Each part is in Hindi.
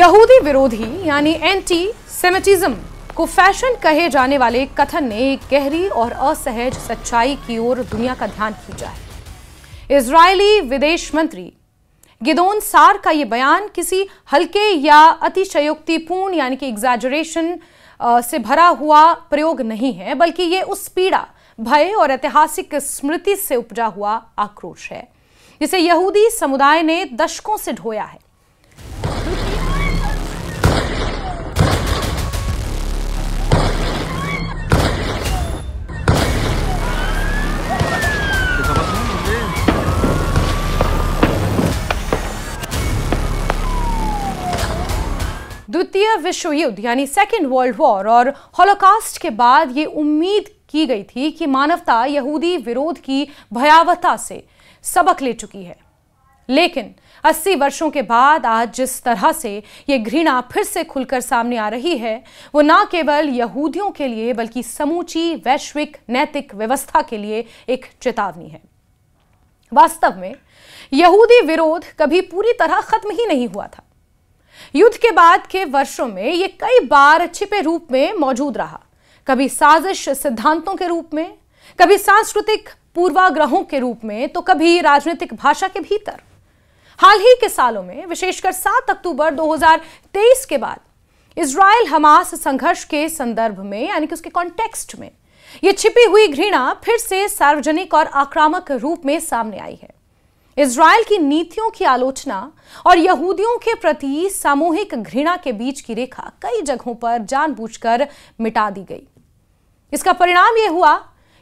यहूदी विरोधी यानी एंटी सेमिटिज्म को फैशन कहे जाने वाले कथन ने एक गहरी और असहज सच्चाई की ओर दुनिया का ध्यान खींचा है। इजरायली विदेश मंत्री गिदोन सार का यह बयान किसी हल्के या अतिशयोक्तिपूर्ण यानी कि एग्जैजरेशन से भरा हुआ प्रयोग नहीं है, बल्कि ये उस पीड़ा, भय और ऐतिहासिक स्मृति से उपजा हुआ आक्रोश है जिसे यहूदी समुदाय ने दशकों से ढोया है। द्वितीय विश्व युद्ध यानी सेकेंड वर्ल्ड वॉर और हॉलोकॉस्ट के बाद ये उम्मीद की गई थी कि मानवता यहूदी विरोध की भयावहता से सबक ले चुकी है, लेकिन 80 वर्षों के बाद आज जिस तरह से ये घृणा फिर से खुलकर सामने आ रही है, वो न केवल यहूदियों के लिए बल्कि समूची वैश्विक नैतिक व्यवस्था के लिए एक चेतावनी है। वास्तव में यहूदी विरोध कभी पूरी तरह खत्म ही नहीं हुआ था। युद्ध के बाद के वर्षों में ये कई बार छिपे रूप में मौजूद रहा, कभी साजिश सिद्धांतों के रूप में, कभी सांस्कृतिक पूर्वाग्रहों के रूप में, तो कभी राजनीतिक भाषा के भीतर। हाल ही के सालों में, विशेषकर 7 अक्टूबर 2023 के बाद इजराइल हमास संघर्ष के संदर्भ में यानी कि उसके कॉन्टेक्स्ट में यह छिपी हुई घृणा फिर से सार्वजनिक और आक्रामक रूप में सामने आई है। इजराइल की नीतियों की आलोचना और यहूदियों के प्रति सामूहिक घृणा के बीच की रेखा कई जगहों पर जानबूझकर मिटा दी गई। इसका परिणाम यह हुआ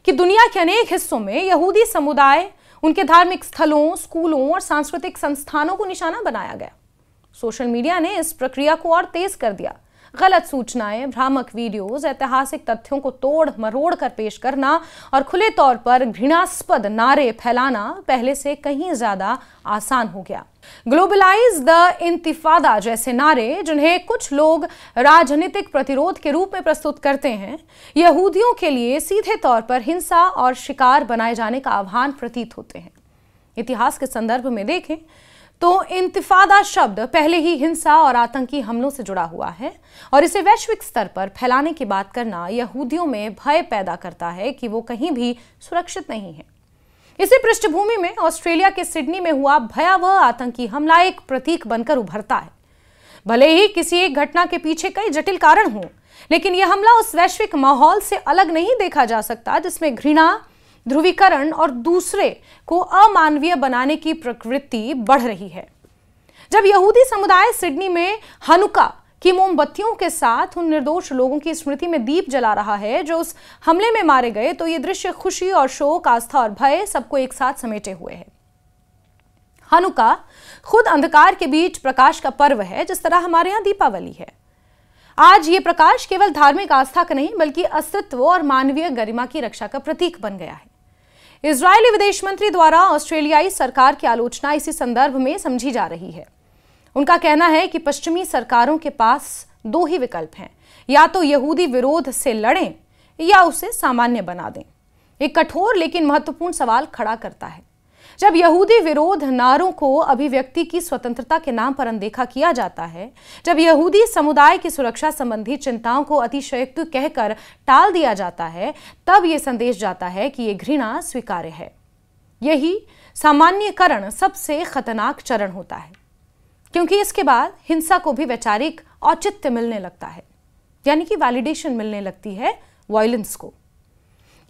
कि दुनिया के अनेक हिस्सों में यहूदी समुदाय, उनके धार्मिक स्थलों, स्कूलों और सांस्कृतिक संस्थानों को निशाना बनाया गया। सोशल मीडिया ने इस प्रक्रिया को और तेज कर दिया। गलत सूचनाएं, भ्रामक वीडियोज, ऐतिहासिक तथ्यों को तोड़ मरोड़ कर पेश करना और खुले तौर पर घृणास्पद नारे फैलाना पहले से कहीं ज्यादा आसान हो गया। ग्लोबलाइज द इंतिफादा जैसे नारे, जिन्हें कुछ लोग राजनीतिक प्रतिरोध के रूप में प्रस्तुत करते हैं, यहूदियों के लिए सीधे तौर पर हिंसा और शिकार बनाए जाने का आह्वान प्रतीत होते हैं। इतिहास के संदर्भ में देखें तो इंतिफादा शब्द पहले ही हिंसा और आतंकी हमलों से जुड़ा हुआ है और इसे वैश्विक स्तर पर फैलाने की बात करना यहूदियों में भय पैदा करता है कि वो कहीं भी सुरक्षित नहीं है। इसी पृष्ठभूमि में ऑस्ट्रेलिया के सिडनी में हुआ भयावह आतंकी हमला एक प्रतीक बनकर उभरता है। भले ही किसी एक घटना के पीछे कई जटिल कारण हों, लेकिन यह हमला उस वैश्विक माहौल से अलग नहीं देखा जा सकता जिसमें घृणा, ध्रुवीकरण और दूसरे को अमानवीय बनाने की प्रवृत्ति बढ़ रही है। जब यहूदी समुदाय सिडनी में हनुका की मोमबत्तियों के साथ उन निर्दोष लोगों की स्मृति में दीप जला रहा है जो उस हमले में मारे गए, तो ये दृश्य खुशी और शोक, आस्था और भय सबको एक साथ समेटे हुए है। हनुका खुद अंधकार के बीच प्रकाश का पर्व है, जिस तरह हमारे यहाँ दीपावली है। आज ये प्रकाश केवल धार्मिक आस्था का नहीं बल्कि अस्तित्व और मानवीय गरिमा की रक्षा का प्रतीक बन गया है। इजरायली विदेश मंत्री द्वारा ऑस्ट्रेलियाई सरकार की आलोचना इसी संदर्भ में समझी जा रही है। उनका कहना है कि पश्चिमी सरकारों के पास 2 ही विकल्प हैं, या तो यहूदी विरोध से लड़ें या उसे सामान्य बना दें। एक कठोर लेकिन महत्वपूर्ण सवाल खड़ा करता है। जब यहूदी विरोध नारों को अभिव्यक्ति की स्वतंत्रता के नाम पर अनदेखा किया जाता है, जब यहूदी समुदाय की सुरक्षा संबंधी चिंताओं को अतिशयोक्ति कहकर टाल दिया जाता है, तब यह संदेश जाता है कि यह घृणा स्वीकार्य है। यही सामान्यकरण सबसे खतरनाक चरण होता है, क्योंकि इसके बाद हिंसा को भी वैचारिक औचित्य मिलने लगता है, यानी कि वैलिडेशन मिलने लगती है वायलेंस को।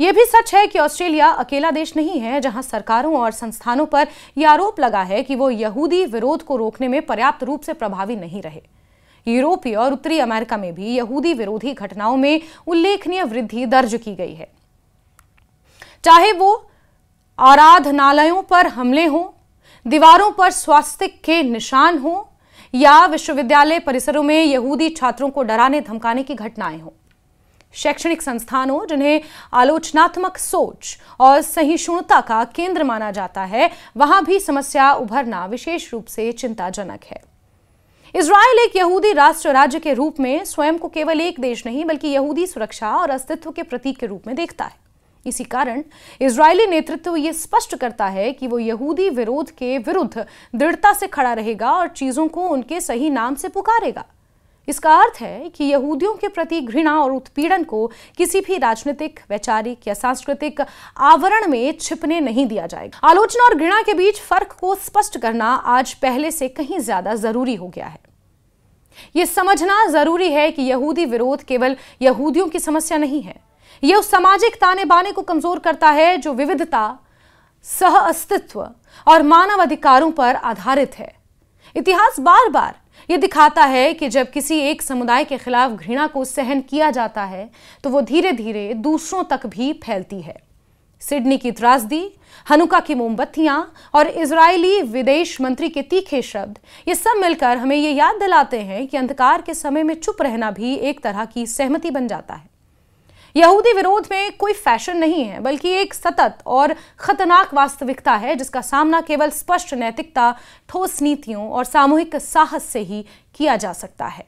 यह भी सच है कि ऑस्ट्रेलिया अकेला देश नहीं है जहां सरकारों और संस्थानों पर यह आरोप लगा है कि वो यहूदी विरोध को रोकने में पर्याप्त रूप से प्रभावी नहीं रहे। यूरोपीय और उत्तरी अमेरिका में भी यहूदी विरोधी घटनाओं में उल्लेखनीय वृद्धि दर्ज की गई है। चाहे वो आराधनालयों पर हमले हों, दीवारों पर स्वास्तिक के निशान हों या विश्वविद्यालय परिसरों में यहूदी छात्रों को डराने धमकाने की घटनाएं हों। शैक्षणिक संस्थानों, जिन्हें आलोचनात्मक सोच और सहिष्णुता का केंद्र माना जाता है, वहां भी समस्या उभरना विशेष रूप से चिंताजनक है। इजराइल एक यहूदी राष्ट्र राज्य के रूप में स्वयं को केवल एक देश नहीं बल्कि यहूदी सुरक्षा और अस्तित्व के प्रतीक के रूप में देखता है। इसी कारण इजरायली नेतृत्व ये स्पष्ट करता है कि वो यहूदी विरोध के विरुद्ध दृढ़ता से खड़ा रहेगा और चीजों को उनके सही नाम से पुकारेगा। इसका अर्थ है कि यहूदियों के प्रति घृणा और उत्पीड़न को किसी भी राजनीतिक, वैचारिक या सांस्कृतिक आवरण में छिपने नहीं दिया जाएगा। आलोचना और घृणा के बीच फर्क को स्पष्ट करना आज पहले से कहीं ज्यादा जरूरी हो गया है। यह समझना जरूरी है कि यहूदी विरोध केवल यहूदियों की समस्या नहीं है। यह उस सामाजिक ताने बाने को कमजोर करता है जो विविधता, सह अस्तित्व और मानव अधिकारों पर आधारित है। इतिहास बार बार यह दिखाता है कि जब किसी एक समुदाय के खिलाफ घृणा को सहन किया जाता है तो वो धीरे धीरे दूसरों तक भी फैलती है। सिडनी की त्रासदी, हनुका की मोमबत्तियां और इजरायली विदेश मंत्री के तीखे शब्द, ये सब मिलकर हमें ये याद दिलाते हैं कि अंधकार के समय में चुप रहना भी एक तरह की सहमति बन जाता है। यहूदी विरोध में कोई फैशन नहीं है, बल्कि एक सतत और खतरनाक वास्तविकता है जिसका सामना केवल स्पष्ट नैतिकता, ठोस नीतियों और सामूहिक साहस से ही किया जा सकता है।